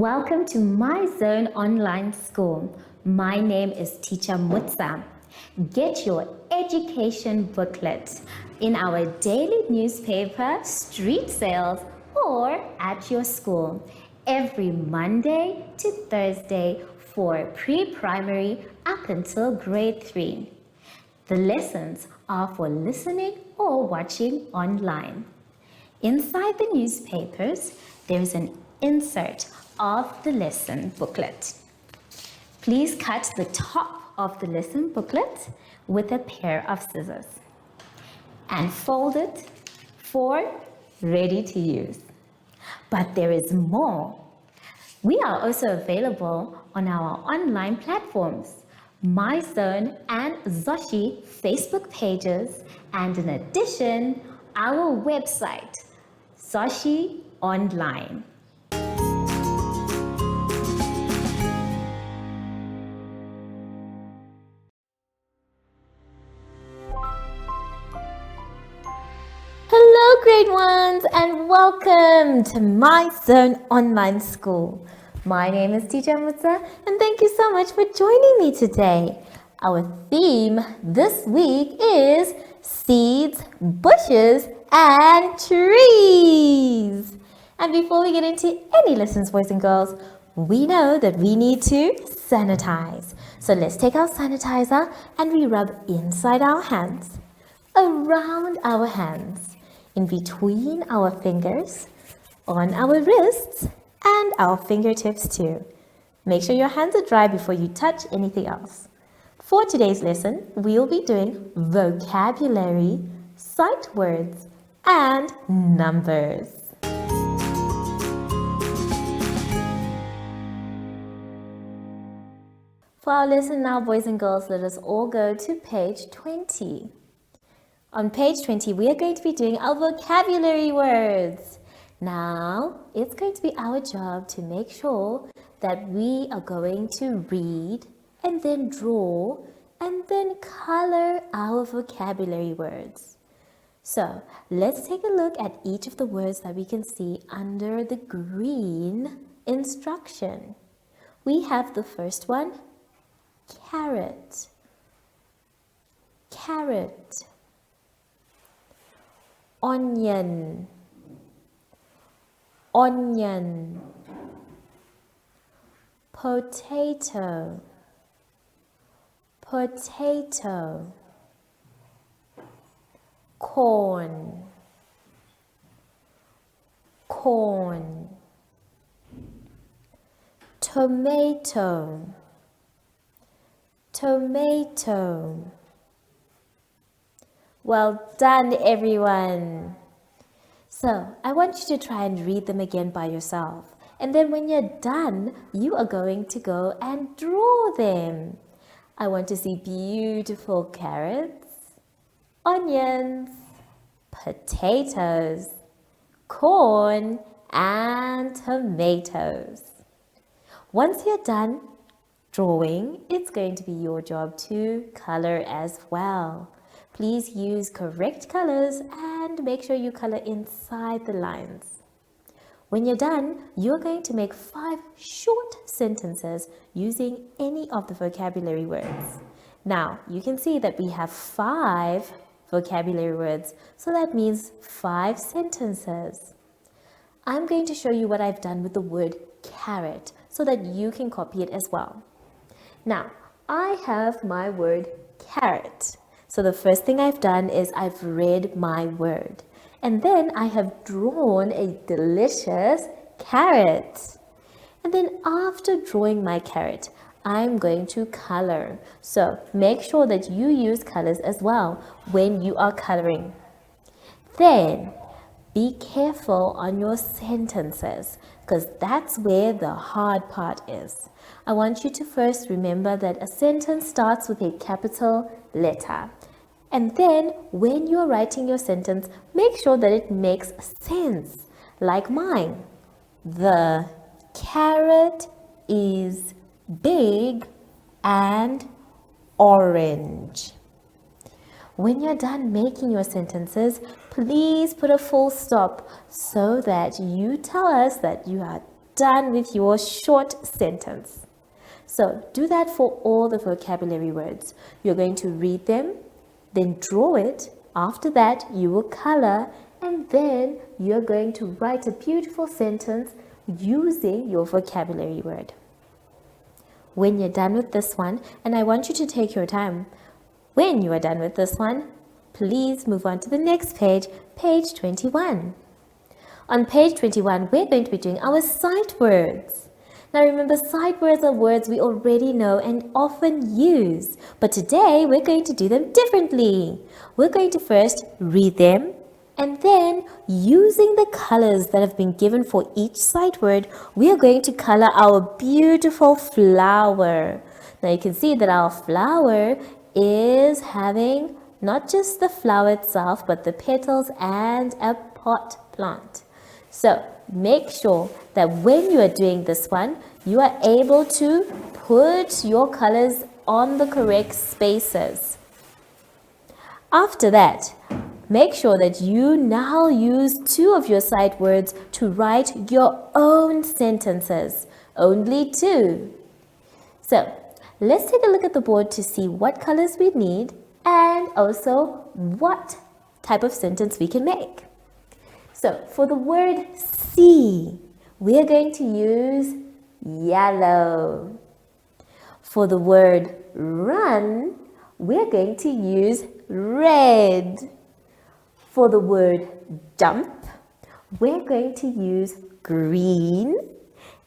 Welcome to My Zone Online School. My name is Teacher Mutsa. Get your education booklet in our daily newspaper, street sales, or at your school every Monday to Thursday for pre-primary up until grade 3. The lessons are for listening or watching online. Inside the newspapers, there is an insert of the lesson booklet. Please cut the top of the lesson booklet with a pair of scissors and fold it for ready to use. But there is more. We are also available on our online platforms, MyZone and Zoshi Facebook pages, and in addition, our website, Zoshi Online. Hello, grade ones, and welcome to My Zone Online School. My name is Teacher Mutsa, and thank you so much for joining me today. Our theme this week is seeds, bushes, and trees. And before we get into any lessons, boys and girls, we know that we need to sanitize. So let's take our sanitizer and we rub inside our hands, around our hands, in between our fingers, on our wrists, and our fingertips too. Make sure your hands are dry before you touch anything else. For today's lesson, we'll be doing vocabulary, sight words, and numbers. For our lesson now, boys and girls, let us all go to page 20. On page 20, we are going to be doing our vocabulary words. Now, it's going to be our job to make sure that we are going to read and then draw and then color our vocabulary words. So, let's take a look at each of the words that we can see under the green instruction. We have the first one, carrot. Carrot. Onion, onion, potato, potato, corn, corn, tomato, tomato. Well done, everyone. So, I want you to try and read them again by yourself. And then when you're done, you are going to go and draw them. I want to see beautiful carrots, onions, potatoes, corn, and tomatoes. Once you're done drawing, it's going to be your job to color as well. Please use correct colors and make sure you color inside the lines. When you're done, you're going to make 5 short sentences using any of the vocabulary words. Now, you can see that we have 5 vocabulary words, so that means 5 sentences. I'm going to show you what I've done with the word carrot so that you can copy it as well. Now, I have my word carrot. So the first thing I've done is I've read my word. And then I have drawn a delicious carrot. And then after drawing my carrot, I'm going to color. So make sure that you use colors as well when you are coloring. Then be careful on your sentences because that's where the hard part is. I want you to first remember that a sentence starts with a capital letter. And then when you're writing your sentence, make sure that it makes sense. Like mine. The carrot is big and orange. When you're done making your sentences, please put a full stop so that you tell us that you are done with your short sentence. So do that for all the vocabulary words. You're going to read them, then draw it. After that, you will color, and then you're going to write a beautiful sentence using your vocabulary word. When you're done with this one, and I want you to take your time, when you are done with this one, please move on to the next page, page 21. On page 21, we're going to be doing our sight words. Now remember, sight words are words we already know and often use, but today we're going to do them differently. We're going to first read them, and then using the colors that have been given for each sight word, we are going to color our beautiful flower. Now you can see that our flower is having not just the flower itself, but the petals and a pot plant. So make sure that when you are doing this one, you are able to put your colors on the correct spaces. After that, make sure that you now use 2 of your sight words to write your own sentences. Only 2. So let's take a look at the board to see what colors we need and also what type of sentence we can make. So for the word see, we are going to use yellow. For the word run, we're going to use red. For the word jump, we're going to use green.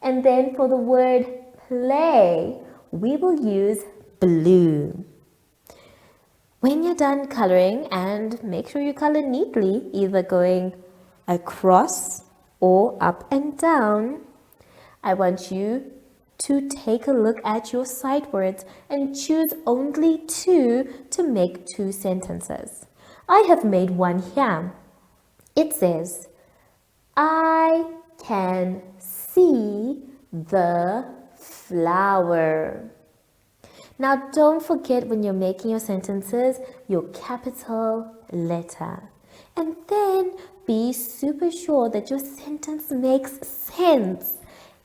And then for the word play, we will use blue. When you're done coloring, and make sure you color neatly, either going across or up and down, I want you to take a look at your sight words and choose only 2 to make 2 sentences. I have made one here. It says, I can see the flower. Now don't forget, when you're making your sentences, your capital letter. And then be super sure that your sentence makes sense.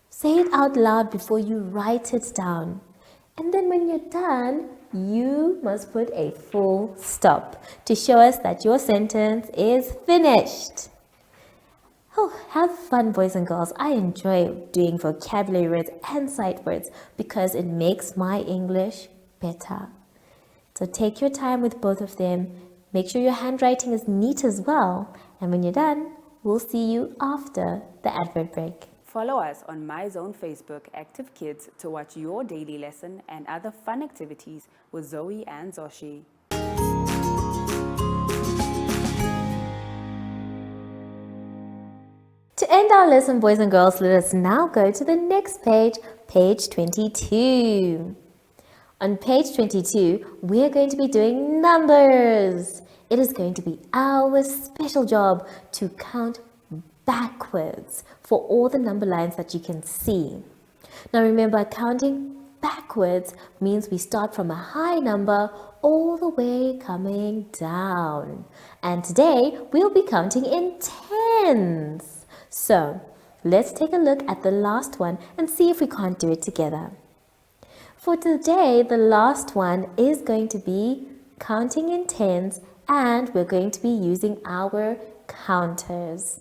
Say it out loud before you write it down. And then when you're done, you must put a full stop to show us that your sentence is finished. Oh, have fun, boys and girls. I enjoy doing vocabulary words and sight words because it makes my English better. So take your time with both of them. Make sure your handwriting is neat as well. And when you're done, we'll see you after the advert break. Follow us on MyZone Facebook Active Kids to watch your daily lesson and other fun activities with Zoe and Zoshi. To end our lesson, boys and girls, let us now go to the next page, page 22. On page 22, we are going to be doing numbers. It is going to be our special job to count backwards for all the number lines that you can see. Now remember, counting backwards means we start from a high number all the way coming down. And today we'll be counting in tens. So let's take a look at the last one and see if we can't do it together. For today, the last one is going to be counting in tens, and we're going to be using our counters.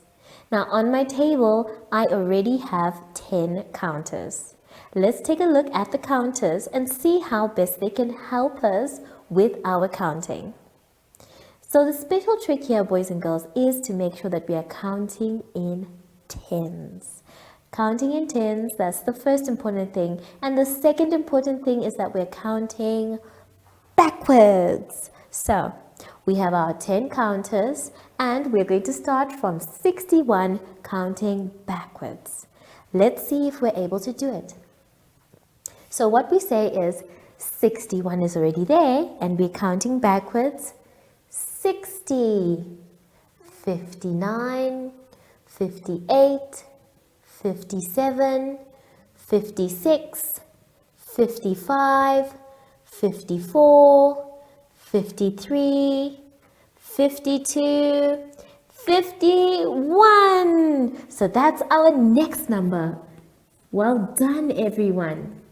Now on my table, I already have 10 counters. Let's take a look at the counters and see how best they can help us with our counting. So the special trick here, boys and girls, is to make sure that we are counting in tens. Counting in tens, that's the first important thing. And the second important thing is that we're counting backwards. So we have our 10 counters and we're going to start from 61 counting backwards. Let's see if we're able to do it. So what we say is 61 is already there and we're counting backwards. 60, 59, 58, 57, 56, 55, 54, 53, 52, 51. So that's our next number. Well done, everyone.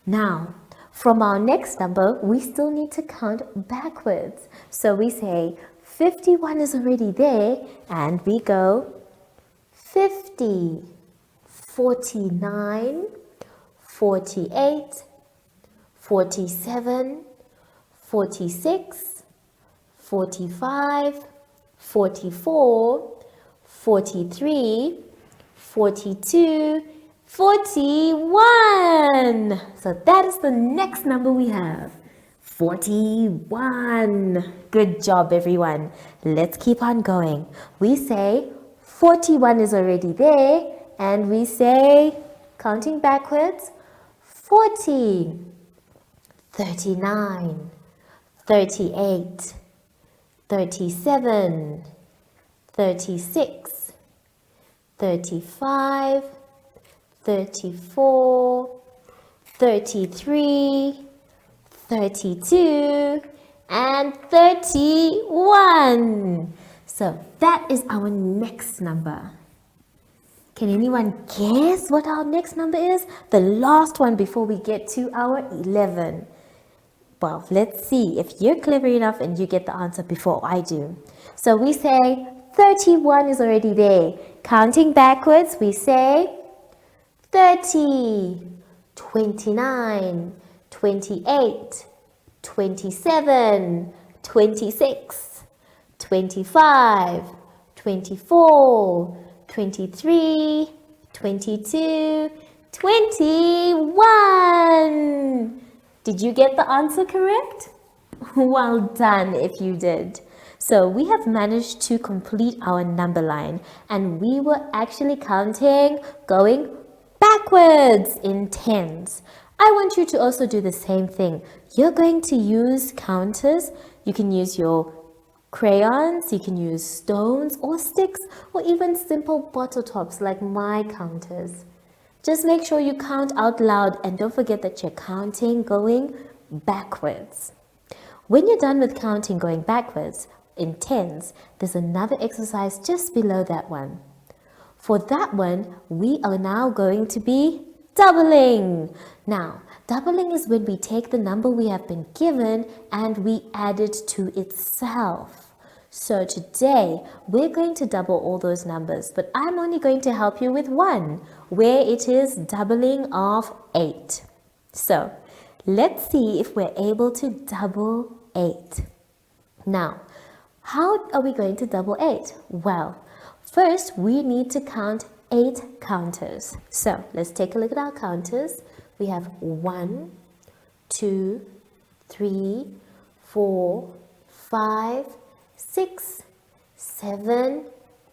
Now, from our next number, we still need to count backwards. So we say 51 is already there, and we go 50, 49, 48, 47, 46, 45, 44, 43, 42, 41. So that is the next number we have. 41. Good job, everyone. Let's keep on going. We say 41 is already there, and we say, counting backwards, 40, 39, 38, 37, 36, 35, 34, 33, 32, and 31. So that is our next number. Can anyone guess what our next number is? The last one before we get to our 11. Well, let's see if you're clever enough and you get the answer before I do. So we say 31 is already there. Counting backwards, we say 30, 29, 28, 27, 26, 25, 24, 23, 22, 21. Did you get the answer correct? Well done if you did. So we have managed to complete our number line, and we were actually counting going backwards in tens. I want you to also do the same thing. You're going to use counters. You can use your crayons, you can use stones or sticks, or even simple bottle tops like my counters. Just make sure you count out loud, and don't forget that you're counting going backwards. When you're done with counting going backwards in tens, there's another exercise just below that one. For that one, we are now going to be doubling. Now, doubling is when we take the number we have been given and we add it to itself. So today, we're going to double all those numbers, but I'm only going to help you with one, where it is doubling of 8. So, let's see if we're able to double 8. Now, how are we going to double 8? Well, first we need to count 8 counters. So, let's take a look at our counters. We have 1, 2, 3, 4, 5, 6, 7,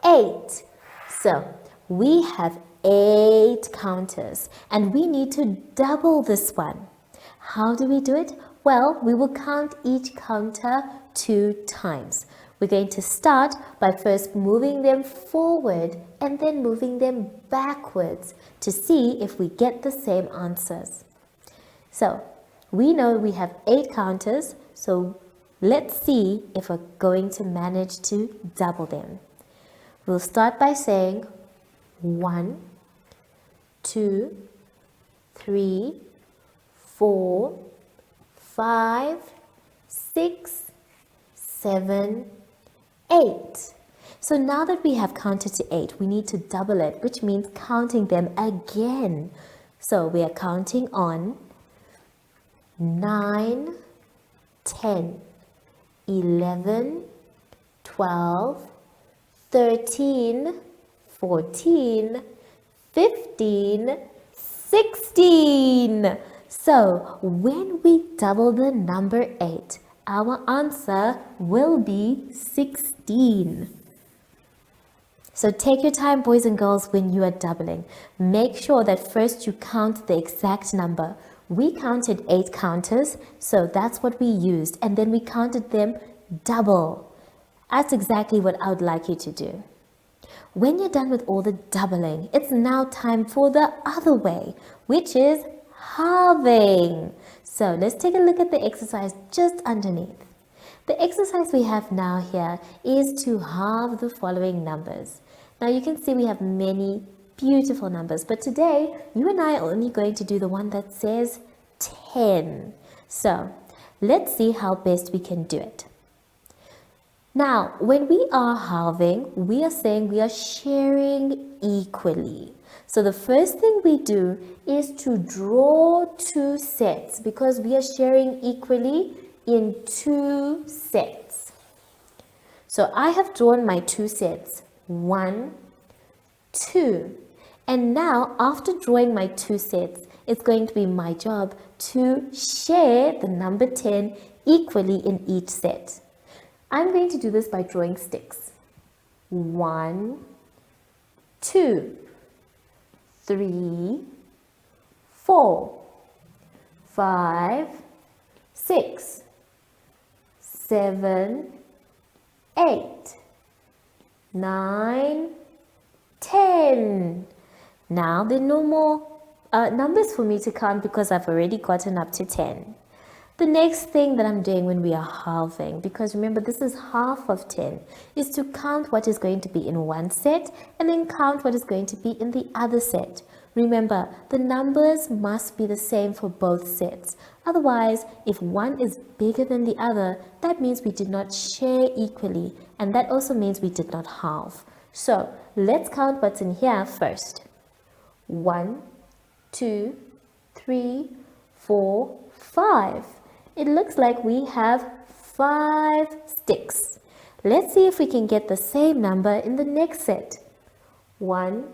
8. So we have 8 counters, and we need to double this one. How do we do it? Well, we will count each counter 2 times. We're going to start by first moving them forward and then moving them backwards to see if we get the same answers. So we know we have 8 counters, so let's see if we're going to manage to double them. We'll start by saying 1, 2, 3, 4, 5, 6, 7, 8. So now that we have counted to 8, we need to double it, which means counting them again. So we are counting on 9, 10, 11, 12, 13, 14, 15, 16. So when we double the number 8, our answer will be 16. So take your time, boys and girls, when you are doubling. Make sure that first you count the exact number. We counted 8 counters, so that's what we used, and then we counted them double. That's exactly what I would like you to do. When you're done with all the doubling, it's now time for the other way, which is halving. So let's take a look at the exercise just underneath. The exercise we have now here is to halve the following numbers. Now you can see we have many beautiful numbers. But today, you and I are only going to do the one that says 10. So let's see how best we can do it. Now, when we are halving, we are saying we are sharing equally. So the first thing we do is to draw 2 sets because we are sharing equally in 2 sets. So I have drawn my 2 sets, 1, 2. And now after drawing my 2 sets, it's going to be my job to share the number 10 equally in each set. I'm going to do this by drawing sticks. 1, 2, 3, 4, 5, 6, 7, 8, 9, 10. Now there are no more numbers for me to count because I've already gotten up to 10. The next thing that I'm doing when we are halving, because remember this is half of 10, is to count what is going to be in one set and then count what is going to be in the other set. Remember, the numbers must be the same for both sets. Otherwise, if one is bigger than the other, that means we did not share equally, and that also means we did not halve. So let's count what's in here first. 1, 2, 3, 4, 5. It looks like we have 5 sticks. Let's see if we can get the same number in the next set. 1,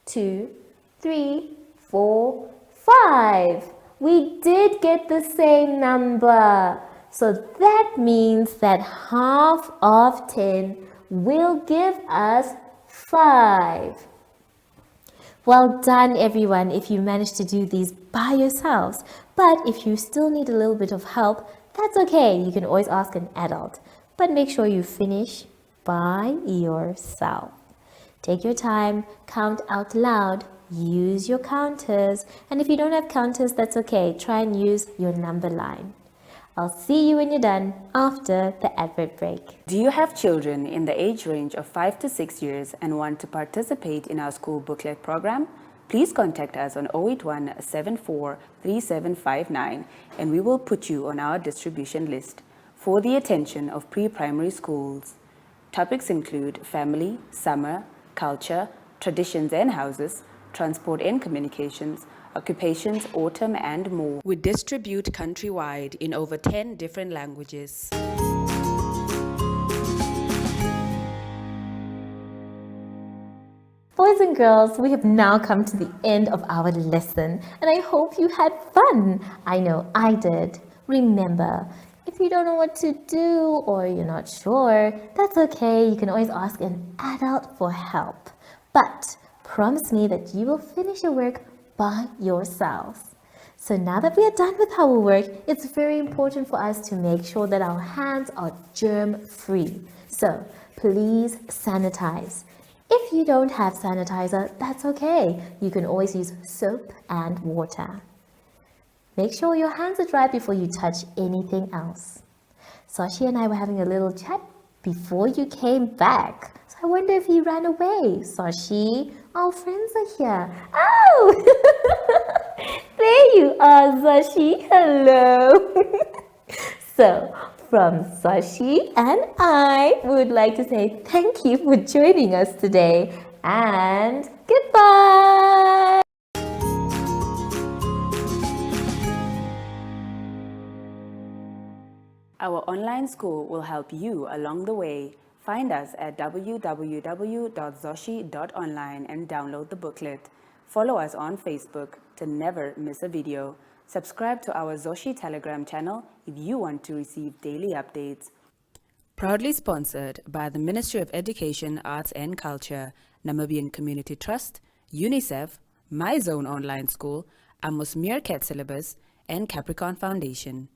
2, 3, 4, 5. We did get the same number. So that means that half of 10 will give us 5. Well done, everyone, if you managed to do these by yourselves. But if you still need a little bit of help, that's okay. You can always ask an adult. But make sure you finish by yourself. Take your time, count out loud, use your counters. And if you don't have counters, that's okay. Try and use your number line. I'll see you when you're done after the advert break. Do you have children in the age range of 5 to 6 years and want to participate in our school booklet program? Please contact us on 081 74 3759 and we will put you on our distribution list for the attention of pre-primary schools. Topics include family, summer, culture, traditions and houses, transport and communications, occupations, autumn, and more. We distribute countrywide in over 10 different languages. Boys and girls, we have now come to the end of our lesson, and I hope you had fun. I know I did. Remember, if you don't know what to do or you're not sure, that's okay. You can always ask an adult for help. But promise me that you will finish your work by yourselves. So now that we are done with our work, it's very important for us to make sure that our hands are germ-free. So please sanitize. If you don't have sanitizer, that's okay. You can always use soap and water. Make sure your hands are dry before you touch anything else. Sashi and I were having a little chat before you came back. So I wonder if he ran away. Sashi, our friends are here. Oh! There you are, Sashi. Hello. So, from Sashi and I would like to say thank you for joining us today and goodbye. Our online school will help you along the way. Find us at www.zoshi.online and download the booklet. Follow us on Facebook to never miss a video. Subscribe to our Zoshi Telegram channel if you want to receive daily updates. Proudly sponsored by the Ministry of Education, Arts and Culture, Namibian Community Trust, UNICEF, My Zone Online School, Amos Meerkat Syllabus, and Capricorn Foundation.